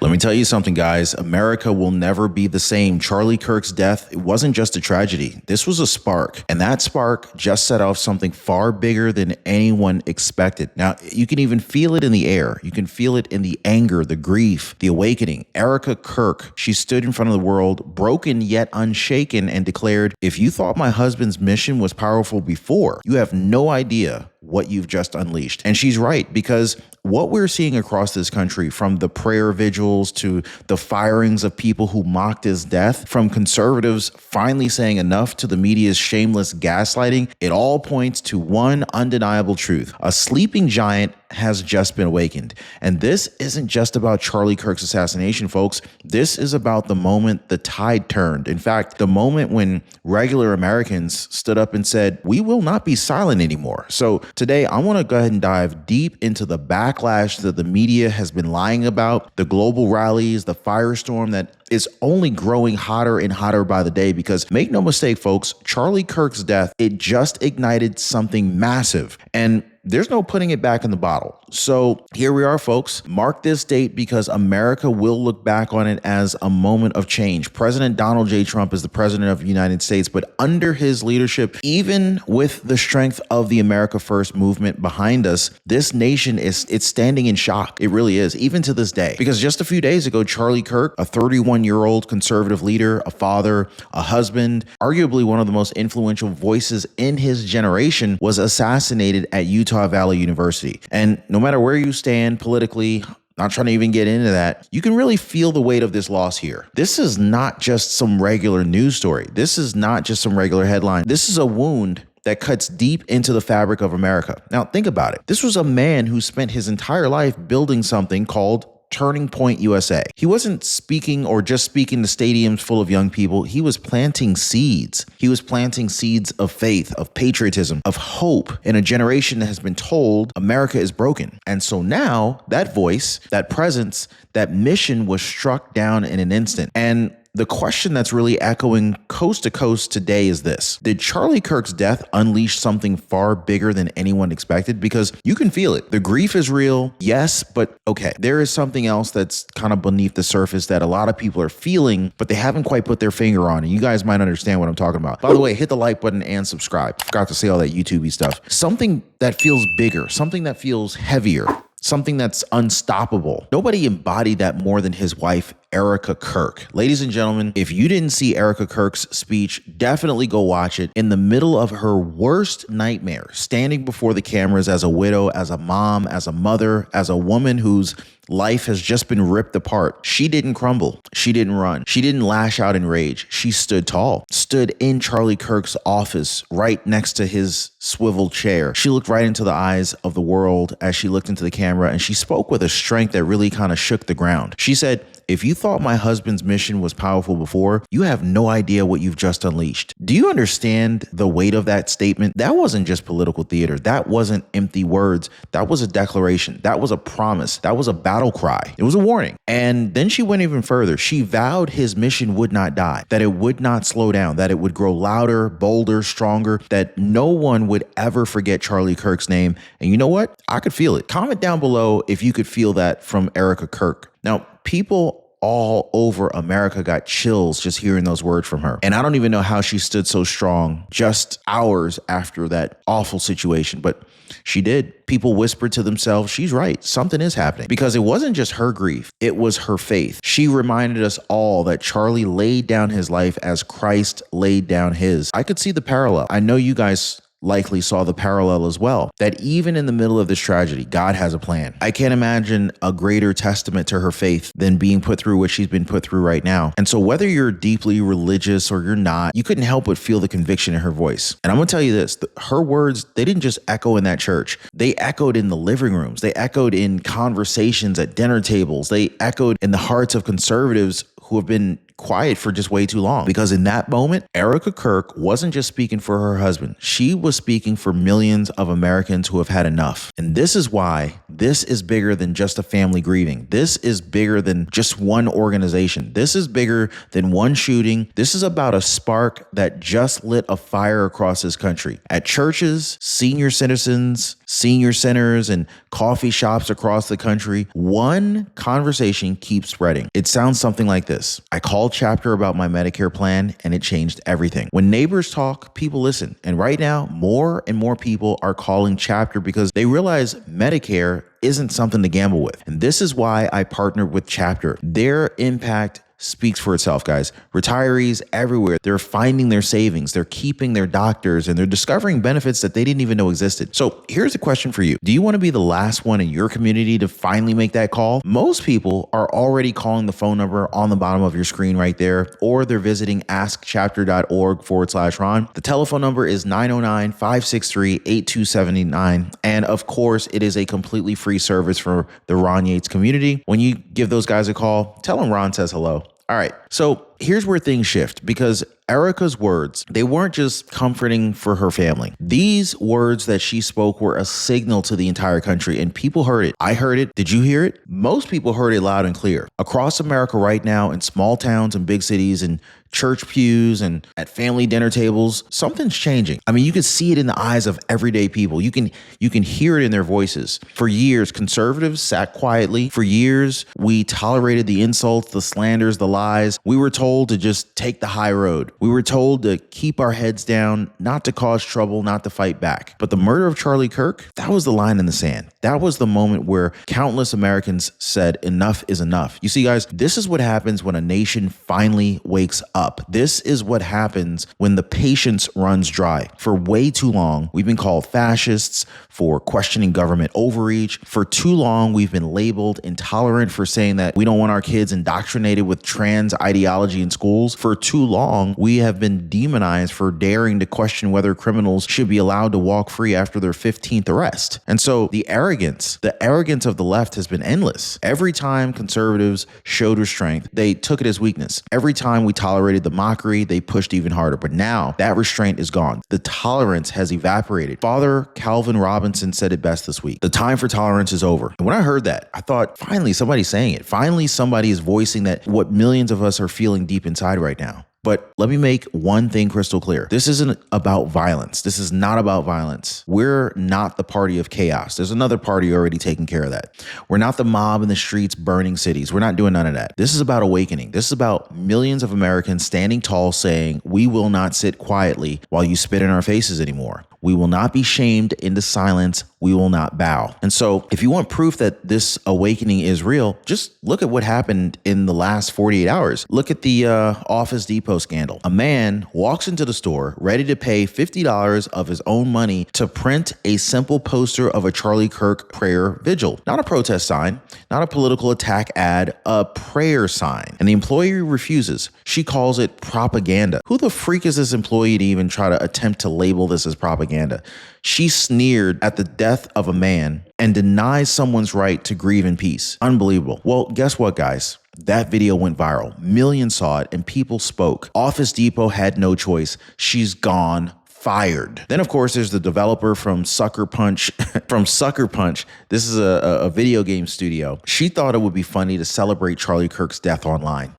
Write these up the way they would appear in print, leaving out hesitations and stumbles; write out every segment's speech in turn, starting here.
Let me tell you something, guys. America will never be the same. Charlie Kirk's death, it wasn't just a tragedy. This was a spark. And that spark just set off something far bigger than anyone expected. Now, you can even feel it in the air. You can feel it in the anger, the grief, the awakening. Erica Kirk, she stood in front of the world, broken yet unshaken, and declared, "If you thought my husband's mission was powerful before, you have no idea what you've just unleashed." And she's right, because what we're seeing across this country, from the prayer vigils to the firings of people who mocked his death, from conservatives finally saying enough to the media's shameless gaslighting, it all points to one undeniable truth. A sleeping giant has just been awakened. And this isn't just about Charlie Kirk's assassination, folks. This is about the moment the tide turned. In fact, the moment when regular Americans stood up and said, "We will not be silent anymore." So today, I want to go ahead and dive deep into the backlash that the media has been lying about, the global rallies, the firestorm that is only growing hotter and hotter by the day, because make no mistake, folks, Charlie Kirk's death, it just ignited something massive. And there's no putting it back in the bottle. So here we are, folks. Mark this date, because America will look back on it as a moment of change. President Donald J. Trump is the president of the United States, but under his leadership, even with the strength of the America First movement behind us, this nation it's standing in shock. It really is, even to this day. Because just a few days ago, Charlie Kirk, a 31-year-old conservative leader, a father, a husband, arguably one of the most influential voices in his generation, was assassinated at Utah Valley University. And no matter where you stand politically, not trying to even get into that, you can really feel the weight of this loss here. This is not just some regular news story. This is not just some regular headline. This is a wound that cuts deep into the fabric of America. Now, think about it. This was a man who spent his entire life building something called Turning Point USA. He wasn't speaking or just speaking to stadiums full of young people. He was planting seeds. He was planting seeds of faith, of patriotism, of hope in a generation that has been told America is broken. And so now that voice, that presence, that mission was struck down in an instant. And the question that's really echoing coast to coast today is this: did Charlie Kirk's death unleash something far bigger than anyone expected? Because you can feel it. The grief is real, yes, but okay, there is something else that's kind of beneath the surface that a lot of people are feeling, but they haven't quite put their finger on. And you guys might understand what I'm talking about. By the way, hit the like button and subscribe. Forgot to say all that YouTube-y stuff. Something that feels bigger, something that feels heavier, something that's unstoppable. Nobody embodied that more than his wife, Erica Kirk. Ladies and gentlemen, if you didn't see Erica Kirk's speech, definitely go watch it. In the middle of her worst nightmare, standing before the cameras as a widow, as a mom, as a mother, as a woman whose life has just been ripped apart, she didn't crumble. She didn't run. She didn't lash out in rage. She stood tall, stood in Charlie Kirk's office right next to his swivel chair. She looked right into the eyes of the world as she looked into the camera, and she spoke with a strength that really kind of shook the ground. She said, "If you thought my husband's mission was powerful before, you have no idea what you've just unleashed." Do you understand the weight of that statement? That wasn't just political theater. That wasn't empty words. That was a declaration. That was a promise. That was a battle cry. It was a warning. And then she went even further. She vowed his mission would not die, that it would not slow down, that it would grow louder, bolder, stronger, that no one would ever forget Charlie Kirk's name. And you know what? I could feel it. Comment down below if you could feel that from Erica Kirk. Now, people all over America got chills just hearing those words from her. And I don't even know how she stood so strong just hours after that awful situation, but she did. People whispered to themselves, she's right, something is happening. Because it wasn't just her grief, it was her faith. She reminded us all that Charlie laid down his life as Christ laid down his. I could see the parallel. I know you guys likely saw the parallel as well, that even in the middle of this tragedy, God has a plan. I can't imagine a greater testament to her faith than being put through what she's been put through right now. And so whether you're deeply religious or you're not, you couldn't help but feel the conviction in her voice. And I'm gonna tell you this, her words, they didn't just echo in that church. They echoed in the living rooms. They echoed in conversations at dinner tables. They echoed in the hearts of conservatives who have been quiet for just way too long, because in that moment, Erica Kirk wasn't just speaking for her husband. She was speaking for millions of Americans who have had enough. And this is why this is bigger than just a family grieving. This is bigger than just one organization. This is bigger than one shooting. This is about a spark that just lit a fire across this country. At churches, senior citizens, senior centers, and coffee shops across the country, one conversation keeps spreading. It sounds something like this. I called Chapter about my Medicare plan, and it changed everything. When neighbors talk, people listen. And right now, more and more people are calling Chapter because they realize Medicare isn't something to gamble with. And this is why I partnered with Chapter. Their impact speaks for itself, guys. Retirees everywhere, they're finding their savings, they're keeping their doctors, and they're discovering benefits that they didn't even know existed. So here's a question for you. Do you want to be the last one in your community to finally make that call? Most people are already calling the phone number on the bottom of your screen right there, or they're visiting askchapter.org/Ron. The telephone number is 909-563-8279. And of course, it is a completely free service for the Ron Yates community. When you give those guys a call, tell them Ron says hello. All right, so here's where things shift, because Erica's words, they weren't just comforting for her family. These words that she spoke were a signal to the entire country, and people heard it. I heard it. Did you hear it? Most people heard it loud and clear. Across America right now, in small towns and big cities and church pews and at family dinner tables, something's changing. I mean, you can see it in the eyes of everyday people. You can hear it in their voices. For years, conservatives sat quietly. For years, we tolerated the insults, the slanders, the lies. We were told to just take the high road. We were told to keep our heads down, not to cause trouble, not to fight back. But the murder of Charlie Kirk, that was the line in the sand. That was the moment where countless Americans said enough is enough. You see, guys, this is what happens when a nation finally wakes up. This is what happens when the patience runs dry. For way too long, we've been called fascists for questioning government overreach. For too long, we've been labeled intolerant for saying that we don't want our kids indoctrinated with trans ideology in schools. For too long, we have been demonized for daring to question whether criminals should be allowed to walk free after their 15th arrest. And so the arrogance of the left has been endless. Every time conservatives showed restraint, they took it as weakness. Every time we tolerated the mockery, they pushed even harder. But now that restraint is gone. The tolerance has evaporated. Father Calvin Robinson said it best this week. The time for tolerance is over. And when I heard that, I thought, finally, somebody's saying it. Finally, somebody is voicing that what millions of us are feeling deep inside right now. But let me make one thing crystal clear. This isn't about violence. This is not about violence. We're not the party of chaos. There's another party already taking care of that. We're not the mob in the streets burning cities. We're not doing none of that. This is about awakening. This is about millions of Americans standing tall saying, we will not sit quietly while you spit in our faces anymore. We will not be shamed into silence. We will not bow. And so if you want proof that this awakening is real, just look at what happened in the last 48 hours. Look at the Office Depot scandal. A man walks into the store ready to pay $50 of his own money to print a simple poster of a Charlie Kirk prayer vigil. Not a protest sign, not a political attack ad, a prayer sign. And the employee refuses. She calls it propaganda. Who the freak is this employee to even try to attempt to label this as propaganda? She sneered at the death of a man and denies someone's right to grieve in peace. Unbelievable. Well, guess what, guys? That video went viral. Millions saw it and people spoke. Office Depot had no choice. She's gone. Fired. Then, of course, there's the developer from Sucker Punch. This is a video game studio. She thought it would be funny to celebrate Charlie Kirk's death online.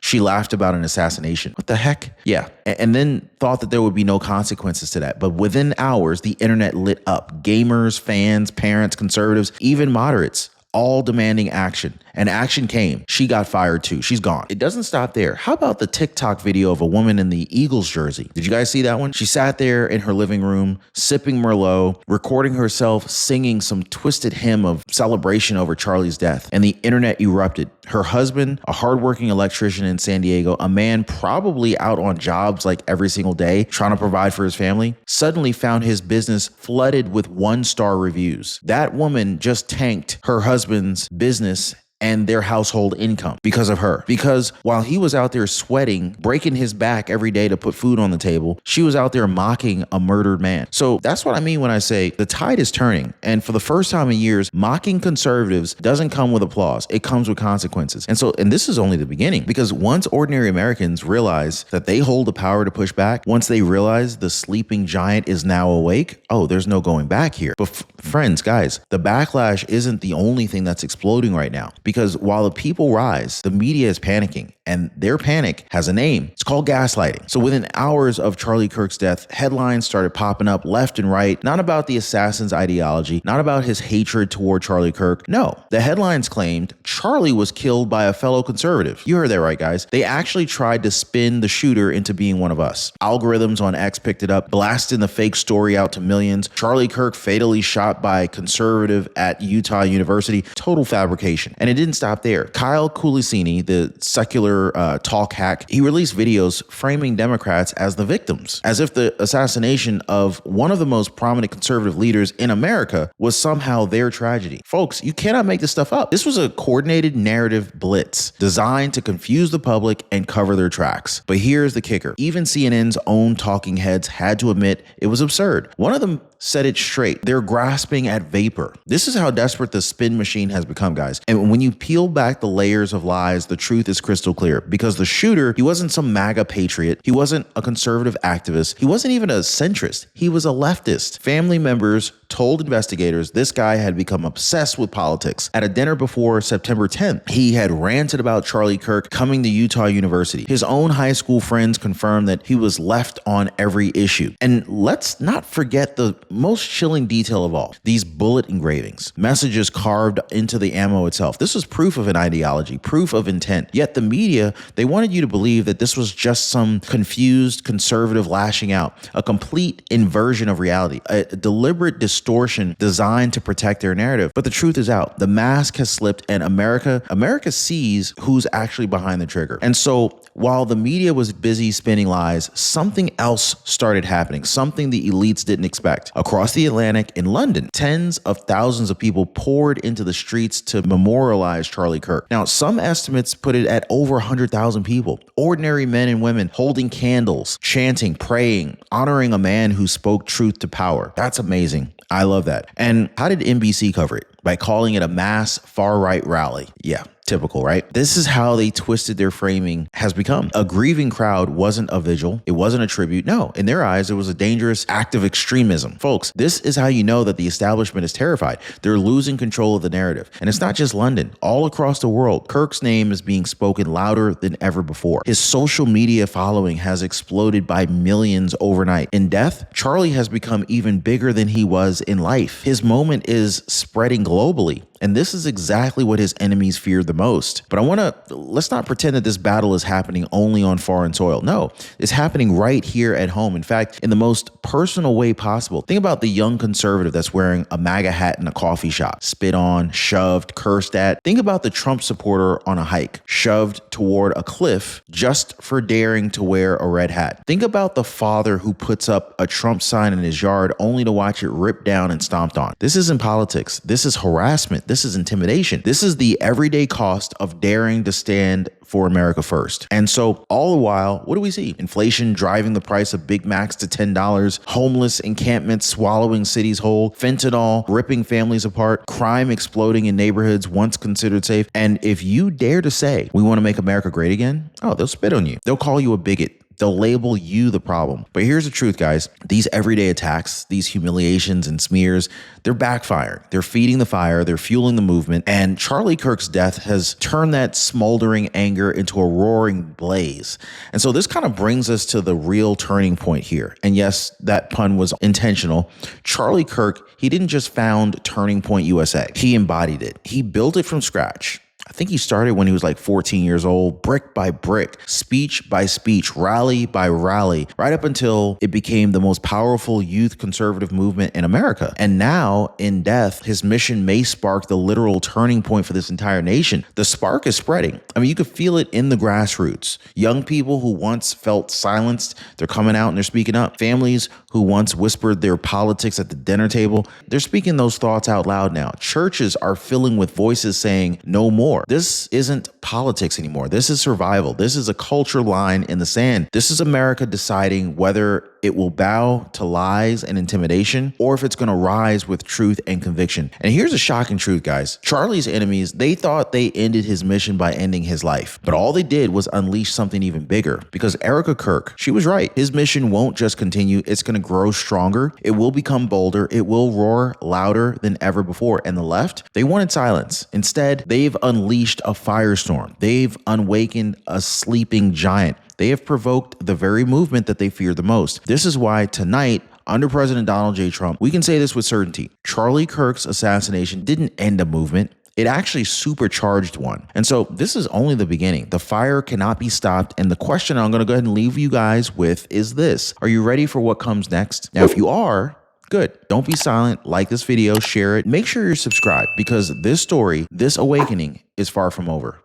She laughed about an assassination. What the heck? Yeah. And then thought that there would be no consequences to that. But within hours, the internet lit up. Gamers, fans, parents, conservatives, even moderates, all demanding action. And action came. She got fired too. She's gone. It doesn't stop there. How about the TikTok video of a woman in the Eagles jersey? Did you guys see that one? She sat there in her living room, sipping Merlot, recording herself singing some twisted hymn of celebration over Charlie's death. And the internet erupted. Her husband, a hardworking electrician in San Diego, a man probably out on jobs like every single day, trying to provide for his family, suddenly found his business flooded with 1-star reviews. That woman just tanked her husband's business and their household income because of her. Because while he was out there sweating, breaking his back every day to put food on the table, she was out there mocking a murdered man. So that's what I mean when I say the tide is turning. And for the first time in years, mocking conservatives doesn't come with applause. It comes with consequences. And this is only the beginning, because once ordinary Americans realize that they hold the power to push back, once they realize the sleeping giant is now awake, oh, there's no going back here. But friends, guys, the backlash isn't the only thing that's exploding right now, because while the people rise, the media is panicking, and their panic has a name. It's called gaslighting. So within hours of Charlie Kirk's death, headlines started popping up left and right, not about the assassin's ideology, not about his hatred toward Charlie Kirk. No, the headlines claimed Charlie was killed by a fellow conservative. You heard that right, guys. They actually tried to spin the shooter into being one of us. Algorithms on X picked it up, blasting the fake story out to millions. Charlie Kirk fatally shot by conservative at Utah University. Total fabrication. And it didn't stop there. Kyle Kulisini, the secular talk hack, he released videos framing Democrats as the victims, as if the assassination of one of the most prominent conservative leaders in America was somehow their tragedy. Folks, you cannot make this stuff up. This was a coordinated narrative blitz designed to confuse the public and cover their tracks. But here's the kicker. Even CNN's own talking heads had to admit it was absurd. One of them said it straight. They're grasping at vapor. This is how desperate the spin machine has become, guys. And when you peel back the layers of lies, the truth is crystal clear, because the shooter, he wasn't some MAGA patriot. He wasn't a conservative activist. He wasn't even a centrist. He was a leftist. Family members told investigators this guy had become obsessed with politics. At a dinner before September 10th, he had ranted about Charlie Kirk coming to Utah University. His own high school friends confirmed that he was left on every issue. And let's not forget the most chilling detail of all, these bullet engravings, messages carved into the ammo itself. This was proof of an ideology, proof of intent. Yet the media, they wanted you to believe that this was just some confused conservative lashing out, a complete inversion of reality, a deliberate distortion designed to protect their narrative. But the truth is out. The mask has slipped, and America sees who's actually behind the trigger. And so while the media was busy spinning lies, something else started happening, something the elites didn't expect. Across the Atlantic, in London, tens of thousands of people poured into the streets to memorialize Charlie Kirk. Now, some estimates put it at over 100,000 people. Ordinary men and women holding candles, chanting, praying, honoring a man who spoke truth to power. That's amazing. I love that. And how did NBC cover it? By calling it a mass far-right rally. Yeah. Typical, right? This is how they twisted their framing has become. A grieving crowd wasn't a vigil. It wasn't a tribute. No, in their eyes, it was a dangerous act of extremism. Folks, this is how you know that the establishment is terrified. They're losing control of the narrative. And it's not just London. All across the world, Kirk's name is being spoken louder than ever before. His social media following has exploded by millions overnight. In death, Charlie has become even bigger than he was in life. His moment is spreading globally. And this is exactly what his enemies feared the most. But let's not pretend that this battle is happening only on foreign soil. No, it's happening right here at home. In fact, in the most personal way possible. Think about the young conservative that's wearing a MAGA hat in a coffee shop, spit on, shoved, cursed at. Think about the Trump supporter on a hike, shoved toward a cliff just for daring to wear a red hat. Think about the father who puts up a Trump sign in his yard only to watch it ripped down and stomped on. This isn't politics. This is harassment. This is intimidation. This is the everyday cost of daring to stand for America first. And so all the while, what do we see? Inflation driving the price of Big Macs to $10, homeless encampments swallowing cities whole, fentanyl ripping families apart, crime exploding in neighborhoods once considered safe. And if you dare to say, we want to make America great again, oh, they'll spit on you. They'll call you a bigot. They'll label you the problem. But here's the truth, guys. These everyday attacks, these humiliations and smears, they're backfiring. They're feeding the fire. They're fueling the movement. And Charlie Kirk's death has turned that smoldering anger into a roaring blaze. And so this kind of brings us to the real turning point here. And yes, that pun was intentional. Charlie Kirk, he didn't just found Turning Point USA. He embodied it. He built it from scratch. I think he started when he was like 14 years old, brick by brick, speech by speech, rally by rally, right up until it became the most powerful youth conservative movement in America. And now, in death, his mission may spark the literal turning point for this entire nation. The spark is spreading. I mean, you could feel it in the grassroots. Young people who once felt silenced, they're coming out and they're speaking up. Families who once whispered their politics at the dinner table, they're speaking those thoughts out loud now. Churches are filling with voices saying no more. more. This isn't politics anymore. This is survival. This is a culture line in the sand. This is America deciding whether it will bow to lies and intimidation or if it's going to rise with truth and conviction. And here's a shocking truth, guys. Charlie's enemies, they thought they ended his mission by ending his life, but all they did was unleash something even bigger, because Erica Kirk, she was right. His mission won't just continue. It's going to grow stronger. It will become bolder. It will roar louder than ever before. And the left, they wanted silence. Instead, they've unleashed a firestorm. They've awakened a sleeping giant. They have provoked the very movement that they fear the most. This is why tonight, under President Donald J. Trump, we can say this with certainty. Charlie Kirk's assassination didn't end a movement. It actually supercharged one. And so this is only the beginning. The fire cannot be stopped. And the question I'm going to go ahead and leave you guys with is this. Are you ready for what comes next? Now, if you are, good. Don't be silent. Like this video, share it. Make sure you're subscribed, because this story, this awakening is far from over.